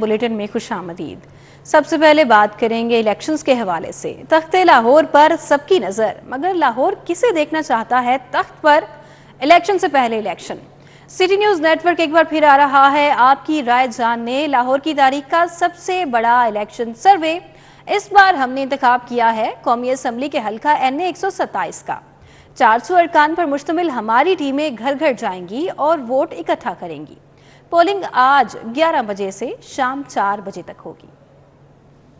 Bulletin میں خوش آمدید۔ سب سے پہلے بات کریں گے الیکشنز کے حوالے سے۔ تخت لاہور پر سب کی نظر، مگر لاہور کسے دیکھنا چاہتا ہے تخت پر؟ الیکشن سے پہلے election. City news network ایک بار پھر آ رہا ہے آپ کی رائے جاننے، لاہور کی تاریخ کا سب سے بڑا الیکشن سروے۔ اس بار ہم نے انتخاب کیا ہے قومی اسمبلی کے حلقہ NA 127 کا۔ 400 ارکان پر مشتمل ہماری ٹیمیں گھر گھر جائیں گی اور ووٹ اکٹھا کریں گی۔ پولنگ آج 11 بجے سے شام 4 بجے تک ہوگی۔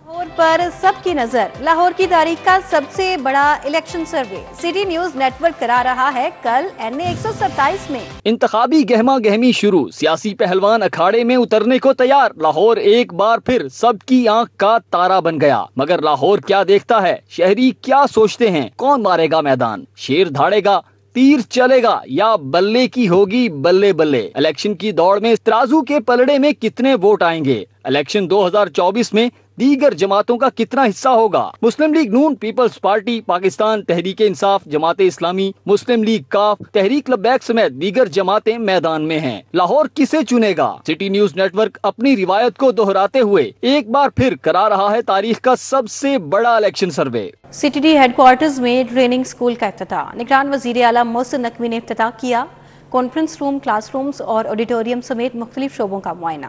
لاہور پر سب کی نظر، لاہور کی تاریخ کا سب سے بڑا election survey city news network کرا رہا ہے کل NA 127 میں۔ انتخابی گہما گہمی شروع، سیاسی پہلوان اکھاڑے میں اترنے کو تیار۔ لاہور ایک بار پھر سب کی آنکھ کا تارا بن گیا، مگر لاہور کیا دیکھتا ہے؟ شہری کیا سوچتے ہیں؟ کون مارے گا میدان؟ شیر دھاڑے گا، تیر چلے گا، یا بلے کی ہوگی بلے بلے؟ الیکشن کی دوڑ میں ترازو کے پلڑے میں کتنے ووٹ آئیں گے؟ الیکشن 2024 میں دیگر جماعتوں کا کتنا حصہ ہوگا؟ مسلم لیگ نون، پیپلز پارٹی پاکستان، تحریک انصاف، جماعت اسلامی، مسلم لیگ کاف، تحریک لبیک سمیت دیگر جماعتیں میدان میں ہیں۔ لاہور کسے چنے گا؟ سٹی نیوز نیٹ ورک اپنی روایت کو دہراتے ہوئے ایک بار پھر کرا رہا ہے تاریخ کا سب سے بڑا election survey. CTD headquarters میں ٹریننگ سکول کا افتتاح، نگران وزیر اعلیٰ محسن نقوی نے افتتاح کیا۔ کانفرنس روم، کلاس رومز اور آڈیٹوریم سمیت مختلف شعبوں کا معائنہ۔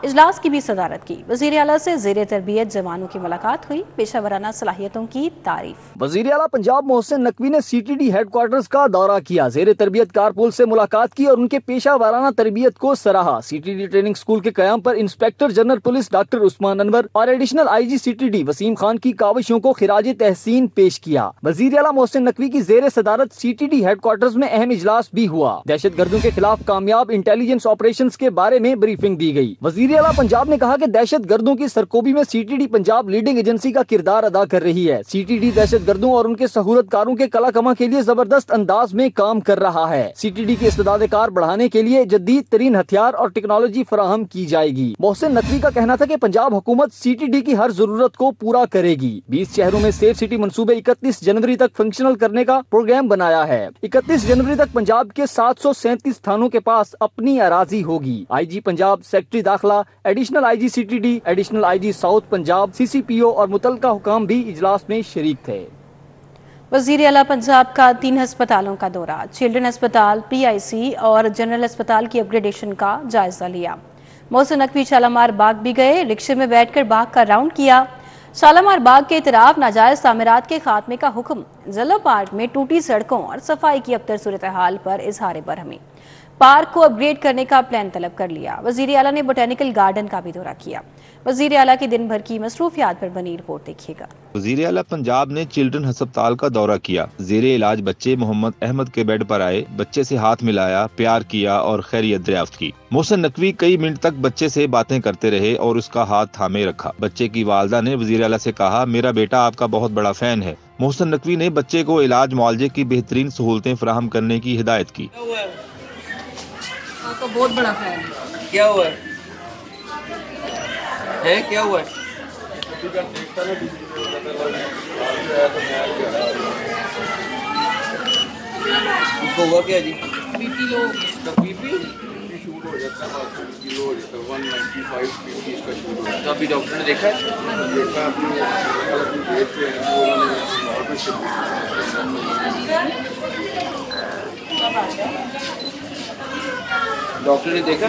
اجلاس کی بھی صدارت کی۔ وزیر اعلیٰ سے زیر تربیت جوانوں کی ملاقات ہوئی، پیشہ ورانہ صلاحیتوں کی تعریف۔ وزیر اعلیٰ پنجاب محسن نقوی نے CTD ہیڈ کوارٹرز کا دورہ کیا، زیر تربیت کارپول سے ملاقات کی اور ان کے پیشہ ورانہ تربیت کو سراہا۔ CTD ٹریننگ سکول کے قیام پر inspector general police doctor Usman Anwar اور additional IG CTD Waseem Khan کی کاوشوں کو خراج تحسین پیش کیا۔ وزیر اعلیٰ محسن نقوی کی زیر صدارت CTD ہیڈ کوارٹرز میں اہم اجلاس بھی ہوا۔ دہشت گردوں کے خلاف کامیاب انٹیلیجنس آپریشنز کے بارے میں بریفنگ دی گئی۔ وزیر اعلیٰ پنجاب نے کہا کہ دہشت گردوں کی سرکوبی میں CTD پنجاب لیڈنگ ایجنسی کا کردار ادا کر رہی ہے۔ CTD دہشت گردوں اور ان کے سہولت کاروں کے کلا کما کے لیے زبردست انداز میں کام کر رہا ہے۔ CTD کی استعداد کار بڑھانے کے لیے جدید ترین ہتھیار اور ٹیکنالوجی فراہم کی جائے گی۔ محسن نقوی کا کہنا تھا کہ پنجاب حکومت CTD کی ہر ضرورت کو پورا کرے گی۔ 20 شہروں میں سیف سٹی منصوبے 31 جنوری تک فنکشنل کرنے کا پروگرام بنایا ہے۔ 31 جنوری تک پنجاب کے 737 تھانوں کے پاس اپنی اراضی ہوگی۔ IG پنجاب، سیکٹری داخلہ، additional IG CTD، additional IG south Punjab, CCPO اور متعلقہ حکام بھی اجلاس میں شریک تھے۔ وزیر اعلیٰ پنجاب کا 3 ہسپتالوں کا دورہ، چلڈرن ہسپتال، PIC اور جنرل ہسپتال کی اپ گریڈیشن کا جائزہ لیا۔ محسن نقوی شالامار باغ بھی گئے، رکشے میں بیٹھ کر باغ کا راؤنڈ کیا۔ شالامار باغ کے اطراف ناجائز تعمیرات کے خاتمے کا حکم، ضلع پارک میں ٹوٹی سڑکوں اور صفائی کی ابتر صورتحال پر اظہار برہمی۔ پارک کو اپ گریڈ کرنے کا پلان طلب کر لیا۔ وزیر اعلیٰ نے بوٹینیکل گارڈن کا بھی دورہ کیا۔ وزیر اعلیٰ کی دن بھر کی مصروفیات پر بنی رپورٹ دیکھیے گا۔ وزیر اعلیٰ پنجاب نے چلڈرن ہسپتال کا دورہ کیا۔ زیر علاج بچے محمد احمد کے بیڈ پر آئے، بچے سے ہاتھ ملایا، پیار کیا اور خیریت دریافت کی۔ محسن نقوی کئی منٹ تک بچے سے باتیں کرتے رہے اور اس کا ہاتھ تھامے رکھا۔ بچے کی والدہ نے وزیر اعلیٰ سے کہا، میرا بیٹا آپ کا بہت بڑا فین ہے۔ محسن نقوی نے بچے کو علاج معالجے کی بہترین سہولتیں فراہم کرنے کی ہدایت کی۔ آپ کا بہت بڑا فین ہے۔ کیا ہوا ہے؟ کیا ہوا ہے؟ اس کو ہوا کیا جی؟ بی پی لو ہو گیا۔ بی پی شوٹ ہو جاتا ہے، لو ہو جاتا ہے، 195 بی پی اس کا شوٹ ہو جاتا ہے۔ تو ابھی ڈاکٹر نے دیکھا ہے؟ دیکھا اپنی ڈیٹ پہ ہے، انہوں نے نارمل سے ڈاکٹر نے دیکھا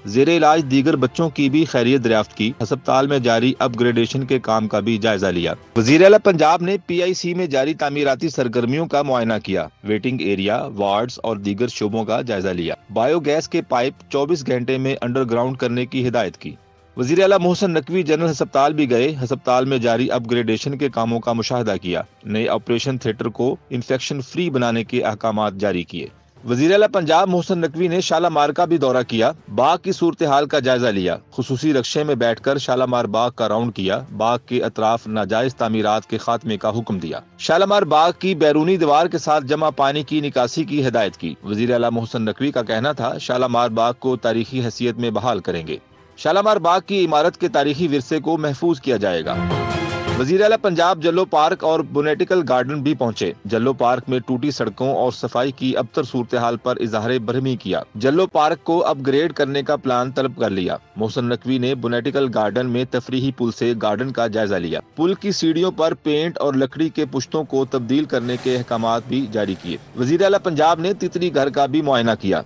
زیر علاج دیگر بچوں کی بھی خیریت دریافت کی۔ ہسپتال میں جاری اپ گریڈیشن کے کام کا بھی جائزہ لیا۔ وزیر اعلیٰ پنجاب نے PIC میں جاری تعمیراتی سرگرمیوں کا معائنہ کیا، ویٹنگ ایریا، وارڈز اور دیگر شعبوں کا جائزہ لیا۔ بایو گیس کے پائپ 24 گھنٹے میں انڈر گراؤنڈ کرنے کی ہدایت کی۔ وزیر اعلیٰ محسن نقوی جنرل ہسپتال بھی گئے، ہسپتال میں جاری اپ گریڈیشن کے کاموں کا مشاہدہ کیا، نئے آپریشن تھیٹر کو انفیکشن فری بنانے کے احکامات جاری کیے۔ وزیر اعلیٰ پنجاب محسن نقوی نے شالامار کا بھی دورہ کیا، باغ کی صورتحال کا جائزہ لیا، خصوصی رکشے میں بیٹھ کر شالامار باغ کا راؤنڈ کیا، باغ کے اطراف ناجائز تعمیرات کے خاتمے کا حکم دیا، شالامار باغ کی بیرونی دیوار کے ساتھ جمع پانی کی نکاسی کی ہدایت کی۔ وزیر اعلیٰ محسن نقوی کا کہنا تھا، شالامار باغ کو تاریخی حیثیت میں بحال کریں گے، شالامار باغ کی عمارت کے تاریخی ورثے کو محفوظ کیا جائے گا۔ वजीर आला पंजाब जल्लो पार्क और बोनेटिकल गार्डन भी पहुंचे। जल्लो पार्क में टूटी सड़कों और सफाई की अबतर सूरत हाल पर इजहार बरहमी किया। जल्लो पार्क को अपग्रेड करने का प्लान तलब कर लिया। मोहसिन नकवी ने बोनेटिकल गार्डन में तफरीही पुल से गार्डन का जायजा लिया। पुल की सीढ़ियों पर पेंट और लकड़ी के पुश्तों को तब्दील करने के अहकामात भी जारी किए। वजीर आला पंजाब ने तितली घर का भी मुआयना किया।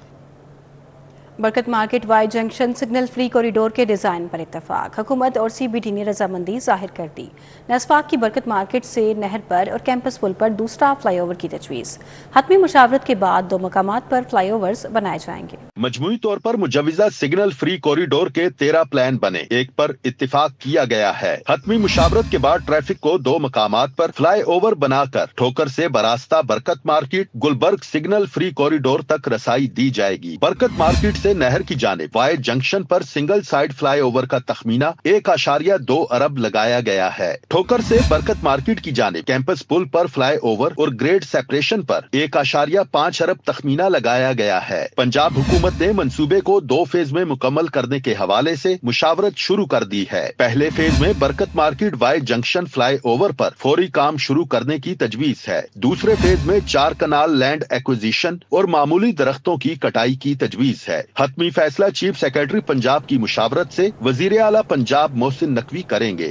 Barkat market Y junction signal free corridor के डिज़ाइन पर इत्तफाक। हुकूमत और CBD ने रजामंदी जाहिर कर दी। नस्पाक की बरकत मार्केट से नहर पर और कैंपस पुल पर दूसरा फ्लाईओवर की तजवीज़। हतमी मुशावरत के बाद 2 मकामात पर फ्लाईओवर्स बनाए जाएंगे। मजमूई तौर पर मुजव्वज़ा सिग्नल फ्री कॉरिडोर के 13 प्लान बने, एक पर इत्तिफाक किया गया है। हतमी मुशावरत के बाद ट्रैफिक को 2 मकामात पर फ्लाईओवर बनाकर ठोकर से बरास्ता Barkat market Gulberg signal free corridor तक रसाई दी जाएगी। बरकत मार्केट से नहर की जानिब वाई जंक्शन पर सिंगल साइड फ्लाईओवर का तखमीना 1.2 अरब लगाया गया है। ठोकर से बरकत मार्केट की जानिब कैंपस पुल पर फ्लाईओवर और ग्रेड सेपरेशन पर 1.5 अरब तखमीना लगाया गया है। पंजाब हुकूमत ने मंसूबे को 2 फेज में मुकम्मल करने के हवाले से मुशावरत शुरू कर दी है। पहले फेज में बरकत मार्केट वाई जंक्शन फ्लाईओवर पर फौरी काम शुरू करने की तजवीज है। दूसरे फेज में 4 कनाल लैंड एक्विजिशन और मामूली दरख्तों की कटाई की तजवीज है। हतमी फैसला चीफ सेक्रेटरी पंजाब की मुशावरत से वजीर आला पंजाब मोहसिन नकवी करेंगे।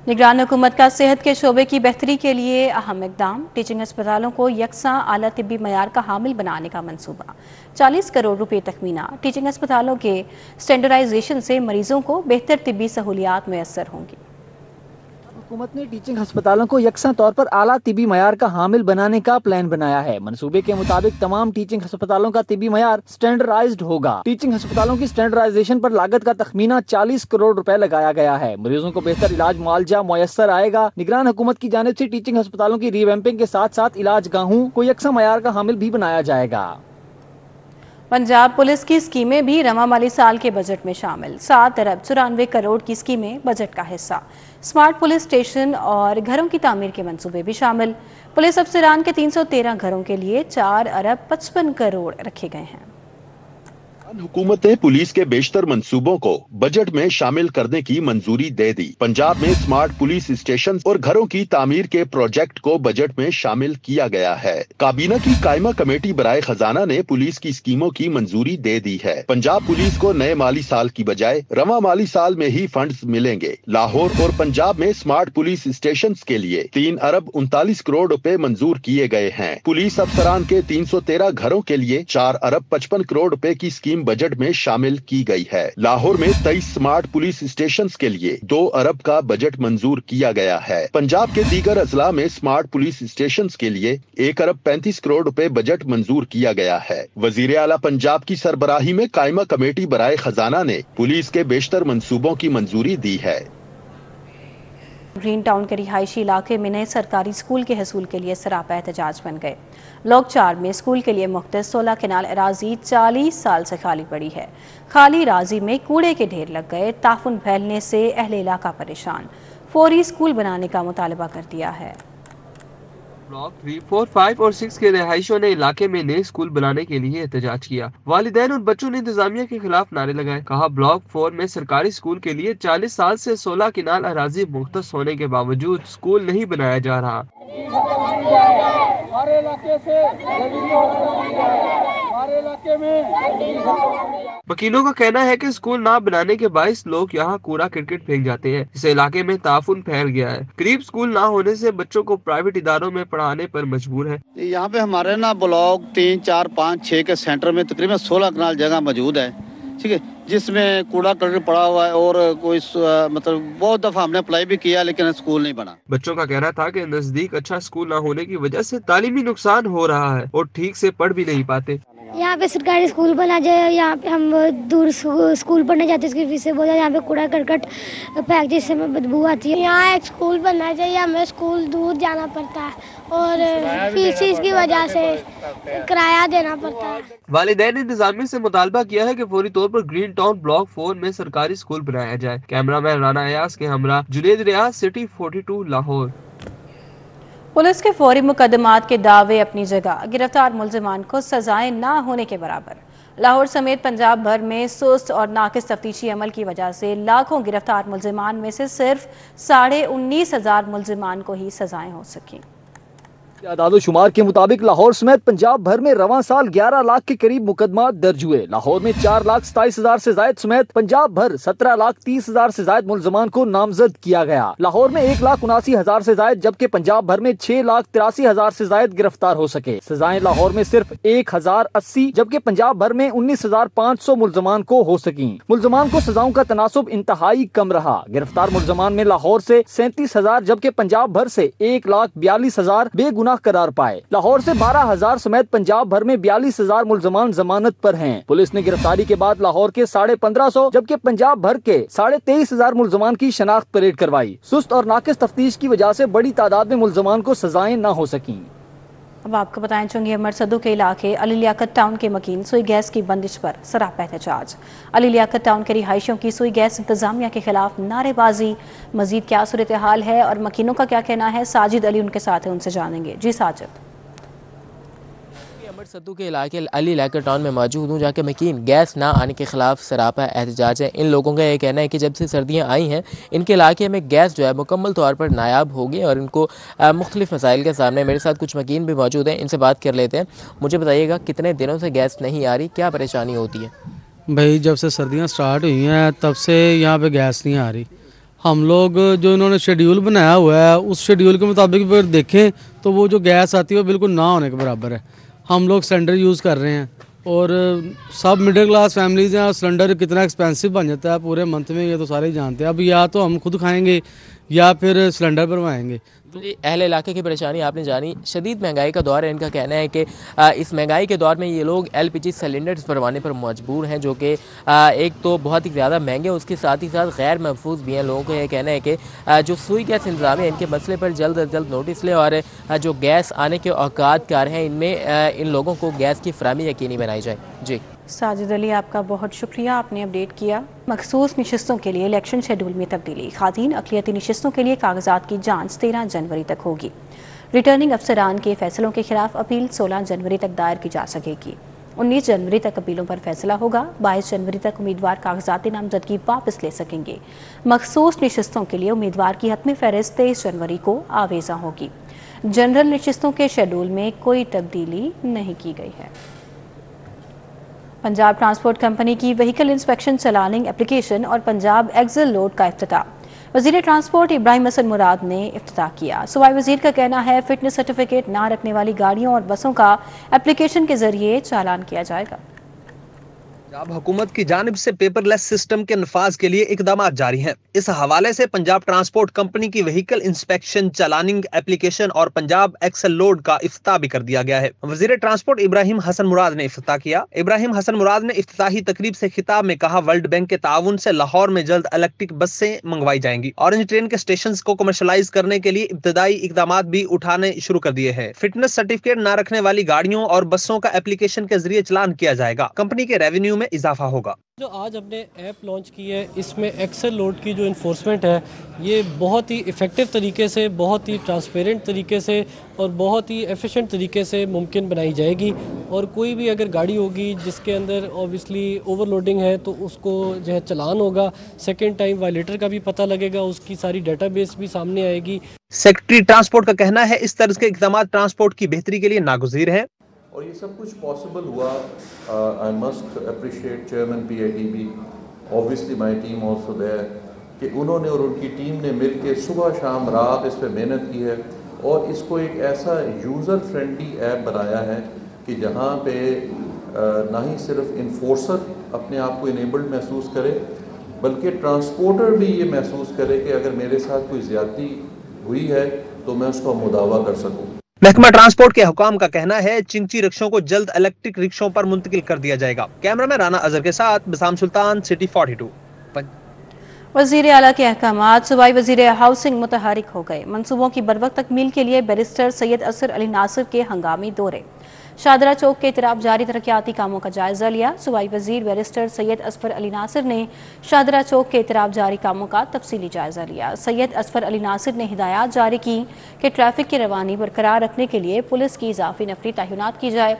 निगरान हुकूमत का सेहत के शोबे की बेहतरी के लिए अहम इकदाम। टीचिंग अस्पतालों को यकसा आला तिब्बी मयार का हामिल बनाने का मंसूबा। 40 करोड़ रुपए तखमीना। टीचिंग अस्पतालों के स्टैंडर्डाइजेशन से मरीजों को बेहतर तिब्बी सहूलियात मैसर होंगी। हुकूमत ने टीचिंग अस्पतालों को यकसा तौर पर आला तिबी मयार का हामिल बनाने का प्लान बनाया है। मंसूबे के मुताबिक तमाम टीचिंग अस्पतालों का तिबी मयार स्टैंडर्डाइज्ड होगा। टीचिंग अस्पतालों की स्टैंडर्डाइजेशन पर लागत का तखमीना 40 करोड़ रुपए लगाया गया है। मरीजों को बेहतर इलाज मुआवजा मुयस्सर आएगा। निगरान हुकूमत की जानिब से टीचिंग अस्पतालों की रिवैम्पिंग के साथ साथ इलाज गाहों को यकसा मयार का हामिल भी बनाया जाएगा। पंजाब पुलिस की स्कीमें भी रवा माली साल के बजट में शामिल। 7 अरब 94 करोड़ की स्कीमें बजट का हिस्सा। स्मार्ट पुलिस स्टेशन और घरों की तामीर के मंसूबे भी शामिल। पुलिस अफसरान के 313 घरों के लिए 4 अरब 55 करोड़ रखे गए हैं। हुकूमत ने पुलिस के बेशतर मंसूबों को बजट में शामिल करने की मंजूरी दे दी। पंजाब में स्मार्ट पुलिस स्टेशन और घरों की तामीर के प्रोजेक्ट को बजट में शामिल किया गया है। काबीना की कायमा कमेटी बराए खजाना ने पुलिस की स्कीमों की मंजूरी दे दी है। पंजाब पुलिस को नए माली साल की बजाय रवा माली साल में ही फंड्स मिलेंगे। लाहौर और पंजाब में स्मार्ट पुलिस स्टेशन के लिए 3 अरब 39 करोड़ रुपए मंजूर किए गए हैं। पुलिस अफसरान के 313 घरों के लिए 4 अरब 55 करोड़ रुपए की स्कीम बजट में शामिल की गई है। लाहौर में 23 स्मार्ट पुलिस स्टेशंस के लिए 2 अरब का बजट मंजूर किया गया है। पंजाब के दीगर अजला में स्मार्ट पुलिस स्टेशंस के लिए 1 अरब 35 करोड़ रुपए बजट मंजूर किया गया है। वजीर आला पंजाब की सरबराही में कायमा कमेटी बराए खजाना ने पुलिस के बेशतर मंसूबों की मंजूरी दी है। ग्रीन टाउन के रिहायशी इलाके में नए सरकारी स्कूल के हसूल के लिए सरापा एहतजाज बन गए। लोग 4 में स्कूल के लिए मुख्तस 16 केनाल अराजी 40 साल से खाली पड़ी है। खाली अराजी में कूड़े के ढेर लग गए। ताफुन फैलने से अहले इलाका परेशान। फौरी स्कूल बनाने का मुतालबा कर दिया है। ब्लॉक 3, 4, 5 और 6 के रहायशों ने इलाके में नए स्कूल बनाने के लिए एहतजाज किया। वालिदैन और बच्चों ने इंतजामिया के खिलाफ नारे लगाए। कहा ब्लॉक 4 में सरकारी स्कूल के लिए 40 साल से 16 केनाल अराजी मुख्तस होने के बावजूद स्कूल नहीं बनाया जा रहा। हमारे इलाके में वकीलों का कहना है कि स्कूल ना बनाने के बाइस लोग यहाँ कूड़ा क्रिकेट फेंक जाते हैं। इस इलाके में ताफुन फैल गया है। करीब स्कूल ना होने से बच्चों को प्राइवेट इदारों में पढ़ाने पर मजबूर है। यहाँ पे हमारे ना ब्लॉक 3, 4, 5, 6 के सेंटर में तकरीबन 16 कनाल जगह मौजूद है, ठीक है, जिसमें कूड़ा करकट पड़ा हुआ है और कोई मतलब बहुत दफा हमने अप्लाई भी किया लेकिन स्कूल नहीं बना। बच्चों का कहना था कि नजदीक अच्छा स्कूल न होने की वजह से तालीमी नुकसान हो रहा है और ठीक से पढ़ भी नहीं पाते। यहाँ पे सरकारी स्कूल बना जाए। यहाँ पे हम दूर स्कूल पढ़ने जाते हैं, उसकी फीस से बहुत यहाँ पे कूड़ा करकट फेंक जिससे हमें बदबू आती है। यहाँ एक स्कूल बनना चाहिए, हमें स्कूल दूर जाना पड़ता है और फीस की वजह से किराया देना पड़ता है। वालिदैन ने इंतजामिया से मुतालबा किया है कि फौरी तौर पर ग्रीन टाउन ब्लॉक 4 में सरकारी स्कूल बनाया जाए। कैमरामैन राना अयाज के हमरा जुनेद रियाज, सिटी 42 लाहौर। पुलिस के फौरी मुकदमात के दावे अपनी जगह, गिरफ्तार मुल्जिमान को सजाएं ना होने के बराबर। लाहौर समेत पंजाब भर में सुस्त और नाकिस तफ्तीशी अमल की वजह से लाखों गिरफ्तार मुलजिमान में से सिर्फ 19,500 मुलजिमान को ही सजाएं हो सकी। आदादोशुमार के मुताबिक लाहौर समेत पंजाब भर में रवां साल 11 लाख के करीब मुकदमा दर्ज हुए। लाहौर में 4,27,000 से जायद समेत पंजाब भर 17,30,000 से जायद मुलजमान को नामजद किया गया। लाहौर में 1,79,000 से जायद जबकि पंजाब भर में 6,83,000 से जायद गिरफ्तार हो सके। सजाएं लाहौर में सिर्फ 1,080 जबकि पंजाब भर में 19,500 मुलजमान को हो सकी। मुलजमान को सजाओं का तनासुब इंतहाई कम रहा। गिरफ्तार मुलजमान में लाहौर से 37,000 जबकि पंजाब भर से 1,42,000 बेगुनाह करार पाए। लाहौर से 12,000 समेत पंजाब भर में 42,000 मुलजमान जमानत पर हैं। पुलिस ने गिरफ्तारी के बाद लाहौर के 1,550 जबकि पंजाब भर के 23,500 मुलजमान की शनाख्त परेड करवाई। सुस्त और नाकिस तफ्तीश की वजह से बड़ी तादाद में मुलजमान को सजाएं न हो सकी। अब आपको बताएं, चुंगी अमर सद्दू के इलाके अली लियाकत टाउन के मकीन सुई गैस की बंदिश पर सरापा एहतजाज। अली लियाकत टाउन के रिहायशियों की सुई गैस इंतजामिया के खिलाफ नारेबाजी। मजीद क्या सूरत हाल है और मकीनों का क्या कहना है, साजिद अली उनके साथ है, उनसे जानेंगे। जी साजिद। अमर सद्दू के इलाके अली लियाकत टाउन में मौजूद हूँ, जहाँ के मकीन गैस ना आने के खिलाफ सरापा एहतजाज है। इन लोगों का ये कहना है कि जब से सर्दियाँ आई हैं इनके इलाके में गैस जो है मुकम्मल तौर पर नायाब हो गई और इनको मुख्तलिफ मसाइल के सामने। मेरे साथ कुछ मकीन भी मौजूद हैं, इनसे बात कर लेते हैं। मुझे बताइएगा कितने दिनों से गैस नहीं आ रही, क्या परेशानी होती है? भाई जब से सर्दियाँ स्टार्ट हुई हैं तब से यहाँ पे गैस नहीं आ रही। हम लोग जो इन्होंने शेड्यूल बनाया हुआ है उस शेड्यूल के मुताबिक अगर देखें तो वो जो गैस आती है वो बिल्कुल ना होने के बराबर है। हम लोग सिलेंडर यूज़ कर रहे हैं और सब मिडिल क्लास फैमिलीज़ हैं और सिलेंडर कितना एक्सपेंसिव बन जाता है पूरे मंथ में, ये तो सारे ही जानते हैं। अब या तो हम खुद खाएंगे या फिर सिलेंडर भरवाएंगे। तो अहले इलाके की परेशानी आपने जानी। शदीद महंगाई का दौर है, इनका कहना है कि इस महंगाई के दौर में ये लोग LPG सिलेंडर्स भरवाने पर मजबूर हैं, जो कि एक तो बहुत ही ज़्यादा महंगे, उसके साथ ही साथ गैर महफूज भी हैं। लोगों को यह कहना है कि जो सुई गैस इंतज़ाम है इनके मसले पर जल्द अज जल्द नोटिस लें और जो गैस आने के औकात कार हैं इनमें इन लोगों को गैस की फराहमी यकीनी बनाई जाए। जी साजिद अली, आपका बहुत शुक्रिया, आपने अपडेट किया। मखसूस नशिस्तों के लिए इलेक्शन शेड्यूल में तब्दीली। खातीन अक़लियती नशिस्तों के लिए कागजात की जांच 13 जनवरी तक होगी। रिटर्निंग अफसरान के फैसलों के खिलाफ अपील 16 जनवरी तक दायर की जा सकेगी। 19 जनवरी तक अपीलों पर फैसला होगा। 22 जनवरी तक उम्मीदवार कागजात नामजदगी वापस ले सकेंगे। मखसूस नशिस्तों के लिए उम्मीदवार की हतमी फहरिस्त 23 जनवरी को आवेजा होगी। जनरल नशिस्तों के शेड्यूल में कोई तब्दीली नहीं की गई है। पंजाब ट्रांसपोर्ट कंपनी की व्हीकल इंस्पेक्शन चलानिंग एप्लीकेशन और पंजाब एक्सेल लोड का इफ्तिताह। वज़ीर ट्रांसपोर्ट इब्राहिम हसन मुराद ने इफ्तिताह किया। सूबाई वज़ीर का कहना है फिटनेस सर्टिफिकेट ना रखने वाली गाड़ियों और बसों का एप्लीकेशन के जरिए चालान किया जाएगा। पंजाब हुकूमत की जानिब से पेपरलेस सिस्टम के नफाज के लिए इकदाम जारी हैं। इस हवाले से पंजाब ट्रांसपोर्ट कंपनी की व्हीकल इंस्पेक्शन चलानिंग एप्लीकेशन और पंजाब एक्सेल लोड का इफ्तिताह भी कर दिया गया है। वज़ीर ट्रांसपोर्ट इब्राहिम हसन मुराद ने इफ्तिताह किया। इब्राहिम हसन मुराद ने इफ्तिताही तकरीब से खिताब में कहा, वर्ल्ड बैंक के ताउन से लाहौर में जल्द इलेक्ट्रिक बसें मंगवाई जाएंगी। ऑरेंज ट्रेन के स्टेशन को कमर्शलाइज करने के लिए इब्तदाई इकदाम भी उठाने शुरू कर दिए हैं। फिटनेस सर्टिफिकेट न रखने वाली गाड़ियों और बसों का एप्लीकेशन के जरिए चलान किया जाएगा। कंपनी के रेवेन्यू में इजाफा होगा। जो आज हमने ऐप लॉन्च की है इसमें एक्सेल लोड की जो इन्फोर्समेंट है ये बहुत ही इफ़ेक्टिव तरीके से, बहुत ही ट्रांसपेरेंट तरीके से और बहुत ही एफिशिएंट तरीके से मुमकिन बनाई जाएगी। और कोई भी अगर गाड़ी होगी जिसके अंदर ऑब्वियसली ओवरलोडिंग है तो उसको जो है चलान होगा। सेकेंड टाइम वायलेटर का भी पता लगेगा, उसकी सारी डेटाबेस भी सामने आएगी। सेक्रेटरी ट्रांसपोर्ट का कहना है इस तरह के इक़दाम ट्रांसपोर्ट की बेहतरी के लिए नागुज़ीर हैं। और ये सब कुछ पॉसिबल हुआ। I must appreciate chairman PITB, obviously my team also there, कि उन्होंने और उनकी टीम ने मिल के सुबह शाम रात इस पर मेहनत की है और इसको एक ऐसा यूज़र फ्रेंडली ऐप बनाया है कि जहाँ पे ना ही सिर्फ इन्फोर्सर अपने आप को इनेबल्ड महसूस करे बल्कि ट्रांसपोर्टर भी ये महसूस करे कि अगर मेरे साथ कोई ज़्यादती हुई है तो मैं उसका मुदावा कर सकूँ। महकमा ट्रांसपोर्ट के हुकाम का कहना है चिंची रिक्शों को जल्द इलेक्ट्रिक रिक्शों पर मुंतकिल कर दिया जाएगा। कैमरामैन राना अजहर के साथ बिसाम सुल्तान, सिटी 42। वज़ीर आला के अहकामात। सूबाई वज़ीर हाउसिंग मुतहरिक हो गए। मनसूबों की बरवक्त तकमील के लिए बैरिस्टर सैयद असफर अली नासिर के हंगामी दौरे। शादरा चौक के इतराब जारी तरक्याती कामों का जायजा लिया। सूबाई वज़ीर बैरिस्टर सैयद असफर अली नासिर ने शादरा चौक के इतराब जारी कामों का तफसीली जायजा लिया। सैयद असफर अली नासिर ने हिदायत जारी की कि ट्रैफिक की रवानी बरकरार रखने के लिए पुलिस की इजाफी नफरी तैनात की जाए।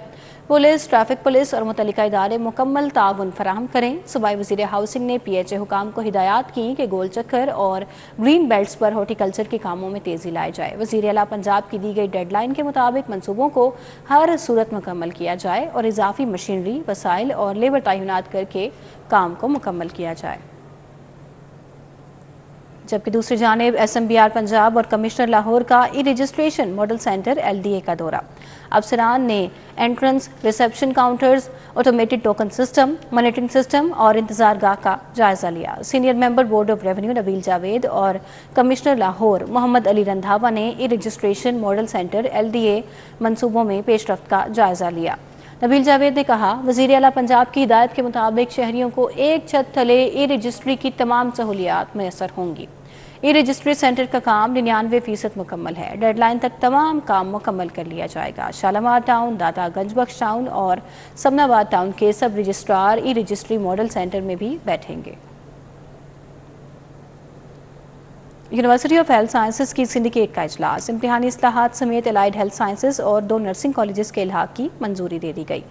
पुलिस, ट्रैफिक पुलिस और मुतल्लिका इदारे मुकम्मल ताउन फराहम करें। सूबाई वज़ीर हाउसिंग ने PHA हुकाम को हिदायत की कि गोल चक्कर और ग्रीन बेल्ट्स पर हॉर्टिकल्चर के कामों में तेज़ी लाई जाए। वज़ीर आला पंजाब की दी गई डेडलाइन के मुताबिक मनसूबों को हर सूरत मुकम्मल किया जाए और इजाफी मशीनरी, वसाइल और लेबर तैनात करके काम को मुकम्मल किया जाए। जबकि दूसरी जानिब SMBR पंजाब और कमिश्नर लाहौर का ई रजिस्ट्रेशन मॉडल सेंटर LDA का दौरा। अफसरान ने entrance, reception counters, automated token system, monitoring system और इंतजार गाह का जायजा लिया। Senior member board of revenue Nabeel Javed और कमिश्नर लाहौर मोहम्मद अली रंधावा ने ई रजिस्ट्रेशन मॉडल सेंटर LDA मंसूबों में पेशरफ्त का जायजा लिया। नबील जावेद ने कहा, वज़ीर आला पंजाब की हिदायत के मुताबिक शहरियों को एक छत तले ई रजिस्ट्री की तमाम सहूलियात मैसर होंगी। ई रजिस्ट्री सेंटर का काम 99% मुकम्मल है। डेडलाइन तक तमाम काम मुकम्मल कर लिया जाएगा। शालामार टाउन, दाता गंज बख्श टाउन और समनाबाद टाउन के सब registrar e registry model centre में भी बैठेंगे। यूनिवर्सिटी ऑफ हेल्थ साइंसेज की सिंडिकेट का इजलास। इम्तिहानी इस्लाहात समेत एलाइड हेल्थ साइंसेज और 2 नर्सिंग कॉलेजेस के इल्हाक की मंजूरी दे दी गई।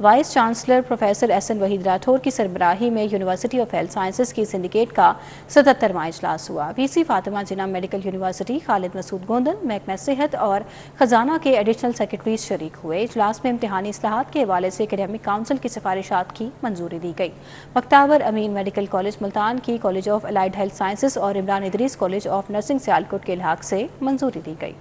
Vice chancellor professor SN Waheed Rathore की सरबराही में यूनिवर्सिटी ऑफ हेल्थ साइंसेज की सिंडिकेट का 77वां इजलास हुआ। VC फातिमा जिन्ना मेडिकल यूनिवर्सिटी, खालिद मसूद गोंदल, महकमा सेहत और खजाना के एडिशनल सेक्रेटरीज शरीक हुए। इजलास में इम्तिहानी इस्लाहात के हवाले से एकेडमिक काउंसिल की सिफारिशात की मंजूरी दी गई। मक्ताबर अमीन मेडिकल कॉलेज मुल्तान की college of allied health sciences और Imran Idrees college of nursing Sialkot के इल्हाक से मंजूरी दी गई।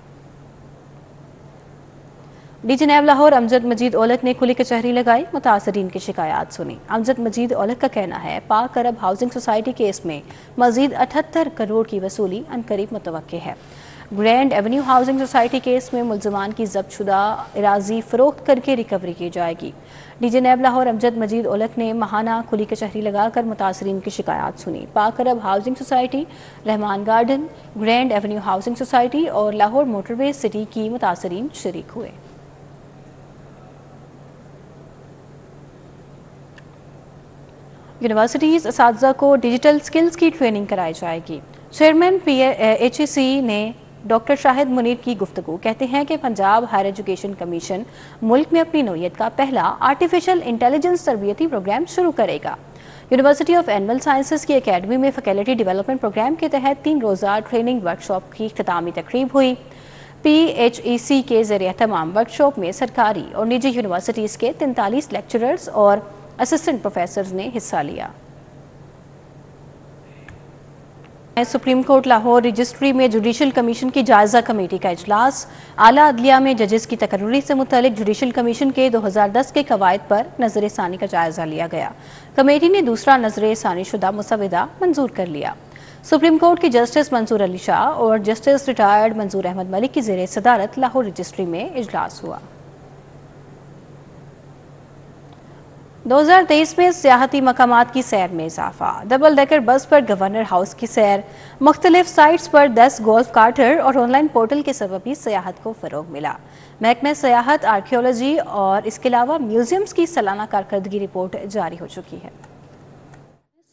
डीजी नैब लाहौर अमजद मजीद औलख ने खुली कचहरी लगाई, मुतासरीन की शिकायत सुनी। अमजद मजीद औलख का कहना है, पाक अरब हाउसिंग सोसाइटी केस में मजीद 78 करोड़ की वसूली अनकरीब मुतवक्के है। Grand avenue housing society case में मुल्ज़मान की ज़ब्तशुदा इराजी फरोख्त करके रिकवरी की जाएगी। डीजी नैब लाहौर अमजद मजीद औलख ने माहाना खुली कचहरी लगाकर मुतासरीन की शिकायत सुनी। Pak Arab housing society, Rehman garden, grand avenue housing society और लाहौर मोटरवे सिटी की मुतासरीन शरीक हुए। यूनिवर्सिटीज़ असातिज़ा को डिजिटल स्किल्स की ट्रेनिंग कराई जाएगी। चेयरमैन HEC ने डॉक्टर शाहिद मुनीर की गुफ्तगू। कहते हैं कि पंजाब हायर एजुकेशन कमीशन मुल्क में अपनी नौयत का पहला आर्टिफिशियल इंटेलिजेंस तरबियती प्रोग्राम शुरू करेगा। यूनिवर्सिटी ऑफ एनिमल साइंसेज की अकेडमी में फैकल्टी डेवलपमेंट प्रोग्राम के तहत 3 रोज़ा ट्रेनिंग वर्कशॉप की इख्तितामी तकरीब हुई। PHEC के ज़रिए तमाम वर्कशॉप में सरकारी और निजी यूनिवर्सिटीज़ के 43 लेक्चरर्स और असिस्टेंट प्रोफेसर्स ने हिस्सा लिया। सुप्रीम कोर्ट लाहौर रजिस्ट्री में जुडिशल कमीशन की जायजा कमेटी का इजलास। आला अदलिया में जजेस की तकर्री से मुतालिक जुडिशल कमीशन के 2010 के कवायद पर नजर सानी का जायजा लिया गया। कमेटी ने दूसरा नजर सानी शुदा मुसविदा मंजूर कर लिया। सुप्रीम कोर्ट के जस्टिस मंसूर अली शाह और जस्टिस रिटायर्ड मंजूर अहमद मलिक की ज़ेरे सदारत लाहौर रजिस्ट्री में इजलास हुआ। 2023 में सियाहती मकामात की सैर में इजाफा। डबल डेकर बस पर गवर्नर हाउस की सैर, मुख्तलिफ साइट्स पर 10 गोल्फ कार्टर और ऑनलाइन पोर्टल के सबब भी सियाहत को फ़रोग मिला। महकमे सियाहत, आर्कियोलॉजी और इसके अलावा म्यूजियम्स की सालाना कारकर्दगी रिपोर्ट जारी हो चुकी है।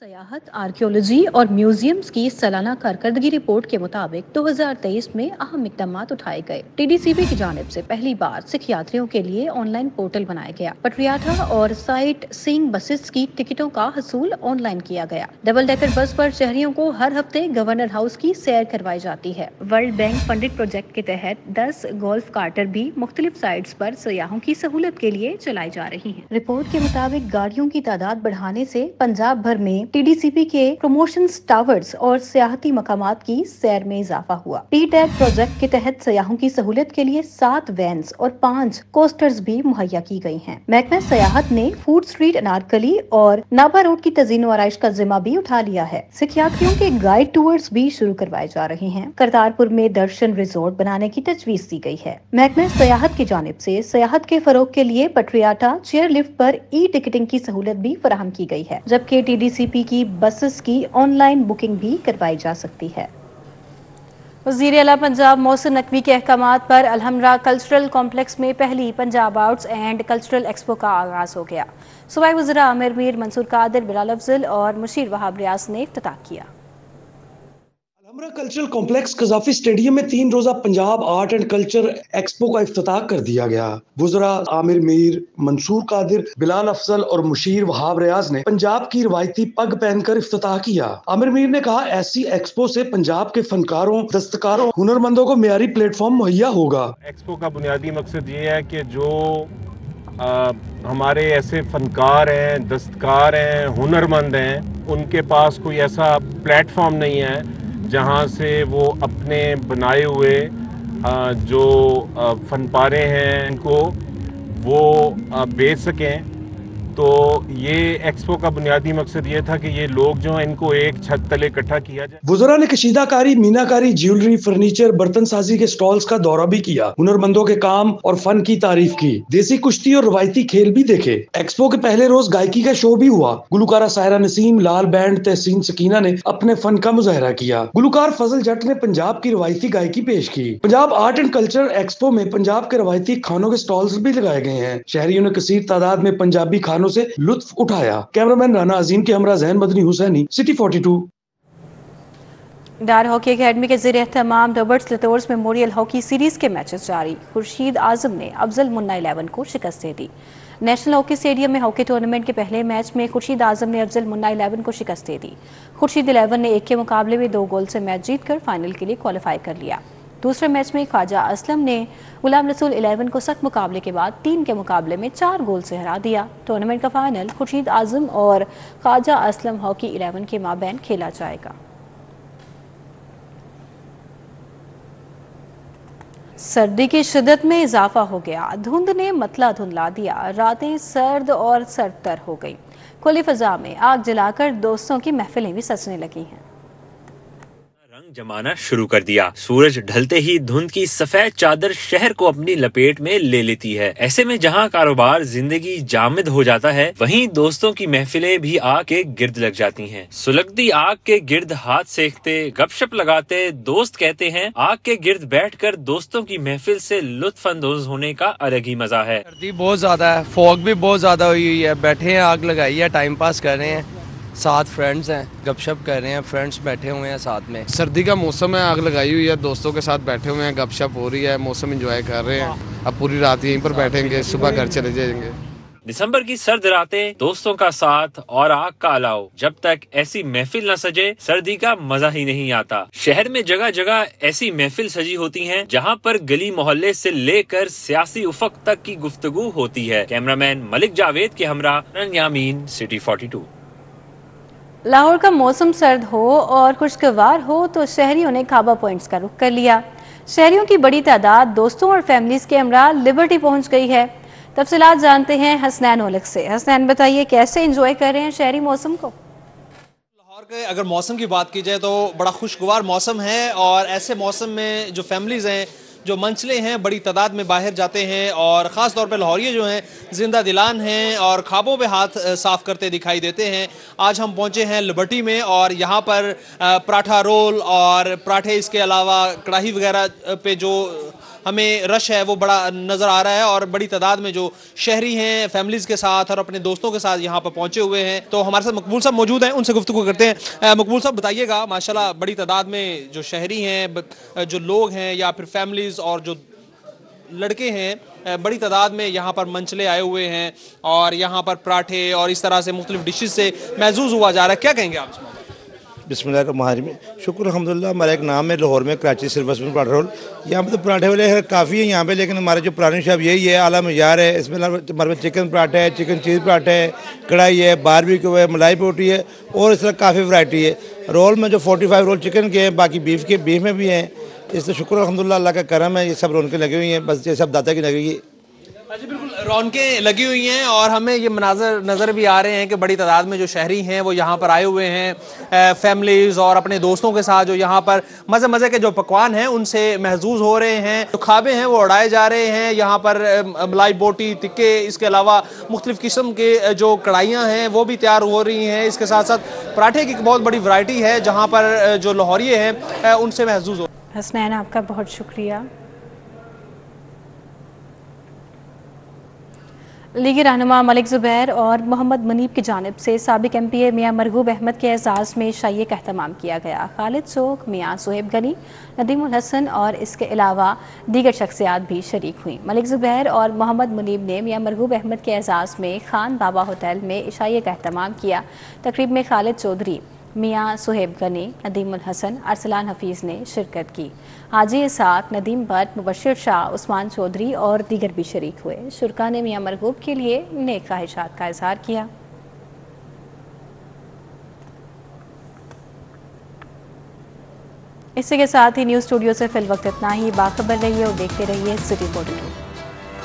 सियाहत, आर्कियोलॉजी और म्यूजियम्स की सालाना कारकर्दगी रिपोर्ट के मुताबिक 2023 में अहम इक़दामात उठाए गए। TDCP की जानिब से पहली बार सिख यात्रियों के लिए ऑनलाइन पोर्टल बनाया गया। पटरियाठा और साइट सीइंग बसेस की टिकटों का हसूल ऑनलाइन किया गया। डबल डेकर बस पर शहरियों को हर हफ्ते गवर्नर हाउस की सैर करवाई जाती है। वर्ल्ड बैंक फंडेड प्रोजेक्ट के तहत 10 गोल्फ कार्टर भी मुख्तलिफ साइट्स पर सयाहों की सहूलत के लिए चलाई जा रही है। रिपोर्ट के मुताबिक गाड़ियों की तादाद बढ़ाने से पंजाब भर में TDCP के प्रमोशंस टावर्स और सियाहती मकामात की सैर में इजाफा हुआ। PTAG प्रोजेक्ट के तहत सयाहों की सहूलत के लिए 7 वैन्स और 5 कोस्टर्स भी मुहैया की गई हैं। महकमा सियाहत ने फूड स्ट्रीट अनारकली और नाभा रोड की तज़ीन व आराइश का जिम्मा भी उठा लिया है। सिख यात्रियों के गाइड टूर्स भी शुरू करवाए जा रहे हैं। करतारपुर में दर्शन रिजोर्ट बनाने की तजवीज दी गई है। महकमा सियाहत की जानिब से सियाहत के फरोग के लिए पटरियाठा चेयर लिफ्ट पर टिकटिंग की सहूलत भी फराहम की गई है, जबकि TDCP की बसेस की ऑनलाइन बुकिंग भी करवाई जा सकती है। वज़ीर आला पंजाब मोहसिन नकवी के अहकामात पर अलहमरा कल्चरल कॉम्प्लेक्स में पहली Punjab arts and cultural expo का आगाज हो गया। सूबाई वज़ीरा आमिर मीर, मंसूर कादिर, बिलाल अफजल और मुशीर वहाब रियाज ने इफ्तिताह किया। हमरा कल्चरल कॉम्प्लेक्स कजाफी स्टेडियम में 3 रोजा Punjab art and culture expo का इफ्तिताह कर दिया गया। वुज़रा आमिर मीर, मंसूर कादिर, बिलाल अफजल और मुशीर वहाब रियाज ने पंजाब की रवायती पग पहनकर इफ्तिताह किया। आमिर मीर ने कहा, ऐसी एक्सपो से पंजाब के फनकारों, दस्तकारों, हुनरमंदों को मियारी प्लेटफॉर्म मुहैया होगा। एक्सपो का बुनियादी मकसद ये है कि जो हमारे ऐसे फनकार हैं, दस्तकार हैं, हुनरमंद हैं, उनके पास कोई ऐसा प्लेटफॉर्म नहीं है जहाँ से वो अपने बनाए हुए जो फनपारे हैं इनको वो बेच सकें। तो ये एक्सपो का बुनियादी मकसद ये था कि ये लोग जो हैं इनको एक छत तले इकट्ठा किया जाए। वुज़रा ने कशीदाकारी, मीनाकारी, ज्वेलरी, फर्नीचर, बर्तन साजी के स्टॉल्स का दौरा भी किया। हुनरमंदों के काम और फन की तारीफ की। देसी कुश्ती और रवायती खेल भी देखे। एक्सपो के पहले रोज गायकी का शो भी हुआ। गुलकारा सायरा नसीम, लाल बैंड, तहसीन सकीना ने अपने फन का मुजाहरा किया। गुलकार फजल जट ने पंजाब की रवायती गायकी पेश की। Punjab art and culture expo में पंजाब के रवायती खानों के स्टॉल्स भी लगाए गए हैं। शहरियों ने कसीर तादाद में पंजाबी खानों से लुत्फ उठाया। कैमरामैन राना अजीम के हमरा जहन मदनी हुसैनी, सिटी 42। डार हॉकी अकेडमी के ज़ेर एहतमाम रॉबर्ट्स लिटोर्स मेमोरियल हॉकी सीरीज के मैचेस जारी। खुर्शीद आजम ने अफजल मुन्ना 11 को शिकस्त दे दी। नेशनल हॉकी स्टेडियम में हॉकी टूर्नामेंट के पहले मैच में खुर्शीद आजम ने अफजल मुन्ना 11 को शिकस्त दे दी। खुर्शीद 11 ने 1 के मुकाबले में 2 गोल से मैच जीतकर फाइनल के लिए क्वालिफाई कर लिया। दूसरे मैच में ख्वाजा असलम ने गुलाम रसूल 11 को सख्त मुकाबले के बाद 3 के मुकाबले में 4 गोल से हरा दिया। टूर्नामेंट का फाइनल खुर्शीद आजम और ख्वाजा असलम हॉकी 11 के माबैन खेला जाएगा। सर्दी की शिद्दत में इजाफा हो गया। धुंध ने मतला धुंधला दिया। रातें सर्द और सरतर हो गई। खुली फजा में आग जलाकर दोस्तों की महफिलें भी सजने लगी हैं। जमाना शुरू कर दिया। सूरज ढलते ही धुंध की सफेद चादर शहर को अपनी लपेट में ले लेती है। ऐसे में जहां कारोबार जिंदगी जामिद हो जाता है, वहीं दोस्तों की महफिलें भी आग के गिर्द लग जाती हैं। सुलगती आग के गिर्द हाथ सेकते, गपशप लगाते दोस्त कहते हैं, आग के गिर्द बैठकर दोस्तों की महफिल से लुत्फ अंदोज होने का अलग ही मजा है। सर्दी बहुत ज्यादा है, फॉग भी बहुत ज्यादा हुई है। बैठे हैं, आग लगाई है, टाइम पास कर रहे हैं। साथ फ्रेंड्स हैं, गपशप कर रहे हैं, फ्रेंड्स बैठे हुए हैं साथ में। सर्दी का मौसम है, आग लगाई हुई है, दोस्तों के साथ बैठे हुए हैं, गपशप हो रही है, मौसम एंजॉय कर रहे हैं। अब पूरी रात यहीं पर बैठेंगे, सुबह घर चले जाएंगे। दिसंबर की सर्द रातें, दोस्तों का साथ और आग का अलाव, जब तक ऐसी महफिल न सजे सर्दी का मजा ही नहीं आता। शहर में जगह जगह ऐसी महफिल सजी होती हैं जहां पर गली मोहल्ले से लेकर सियासी उफक तक की गुफ्तगू होती है। कैमरामैन मलिक जावेद के हमरा रंग सिटी 42। लाहौर का मौसम सर्द हो और खुशगवार हो तो शहरियों ने काबा पॉइंट्स का रुख कर लिया। शहरियों की बड़ी तादाद दोस्तों और फैमिलीज के हमरा लिबर्टी पहुंच गई है। तफसीलात जानते हैं हसनैन ओलख से। हसनैन, बताइए कैसे एंजॉय कर रहे हैं शहरी मौसम को? लाहौर के अगर मौसम की बात की जाए तो बड़ा खुशगवार मौसम है और ऐसे मौसम में जो फैमिलीज हैं, जो मंचले हैं, बड़ी तादाद में बाहर जाते हैं और ख़ास तौर पे लाहौरिये जो हैं जिंदा दिलान हैं और ख्वाबों पे हाथ साफ करते दिखाई देते हैं। आज हम पहुंचे हैं लिबर्टी में और यहाँ पर पराठा रोल और पराठे, इसके अलावा कढ़ाई वगैरह पे जो हमें रश है वो बड़ा नज़र आ रहा है और बड़ी तादाद में जो शहरी हैं फैमिलीज़ के साथ और अपने दोस्तों के साथ यहाँ पर पहुँचे हुए हैं। तो हमारे साथ मकबूल साहब मौजूद हैं, उनसे गुफ्तगू करते हैं। मकबूल साहब, बताइएगा, माशाल्लाह बड़ी तादाद में जो शहरी हैं, जो लोग हैं या फिर फैमिलीज़ और जो लड़के हैं, बड़ी तादाद में यहाँ पर मंचले आए हुए हैं और यहाँ पर पराठे और इस तरह से मुख्तलिफ डिशेज़ से महसूस हुआ जा रहा है। क्या कहेंगे आप इसमें? बिस्मिल्लाहिर्रहमानिर्रहीम। शुक्र अल्हम्दुलिल्लाह। हमारा एक नाम है लाहौर में Karachi silver spoon paratha roll. यहाँ पे तो पराठे वाले काफ़ी है यहाँ पे, लेकिन हमारे जो पुरानी शॉप यही है, आला मयार है। इसमें हमारे चिकन पराठा है, चिकन चीज़ पराठा है, कढ़ाई है, बारबेक्यू है, मलाई पोटी है और इस तरह काफ़ी वैरायटी है। रोल में जो 45 रोल चिकन के हैं, बाकी बीफ में भी हैं। इससे शुक्र अल्हम्दुलिल्लाह, अल्लाह का करम है। ये सब रौनकें लगी हुई हैं, बस ये सब दाता की लगी है। जी बिल्कुल, रौनकें लगी हुई हैं और हमें ये मनाज़र नज़र भी आ रहे हैं कि बड़ी तादाद में जो शहरी हैं वो यहाँ पर आए हुए हैं, फैमिलीज़ और अपने दोस्तों के साथ, जो यहाँ पर मज़े के जो पकवान हैं उनसे महसूस हो रहे हैं। जो खाबे हैं वो उड़ाए जा रहे हैं। यहाँ पर मलाई बोटी, टिक्के, इसके अलावा मुख्तलिफ़ किस्म के जो कढ़ाइयाँ हैं वो भी तैयार हो रही हैं। इसके साथ साथ पराठे की बहुत बड़ी वैरायटी है जहाँ पर जो लाहौरिये हैं उनसे महसूस हो। हसनैन, आपका बहुत शुक्रिया। लीगी रहनुमा मलिक ज़ुबैर और मोहम्मद मुनीब की जानिब से साबिक MPA मियाँ मरगूब अहमद के एजाज़ में शाइए का एहतमाम किया गया। खालिद चौक, मियाँ सुहेब गनी, नदीमुल हसन और इसके अलावा दीगर शख्सियात भी शरीक हुई। मलिक ज़ुबैर और मोहम्मद मुनीब ने मियाँ मरगूब अहमद के एजाज़ में खान बाबा होटल में इशाइए का एहतमाम किया। तकरीब में खालिद चौधरी, मियाँ सुहेब गनी, नदीमुल हसन, अरसलान हफीज़ ने शिरकत की। हाजी इसाक, नदीम भट्ट, मुबशिर शाह, उस्मान चौधरी और दीगर भी शरीक हुए। शुरका ने मियाँ मरगूब के लिए नेक ख्वाहिशात का इजहार किया। इसी के साथ ही न्यूज़ स्टूडियो से फिल वक्त इतना ही। बाखबर रहिए और देखते रहिए सिटी 42।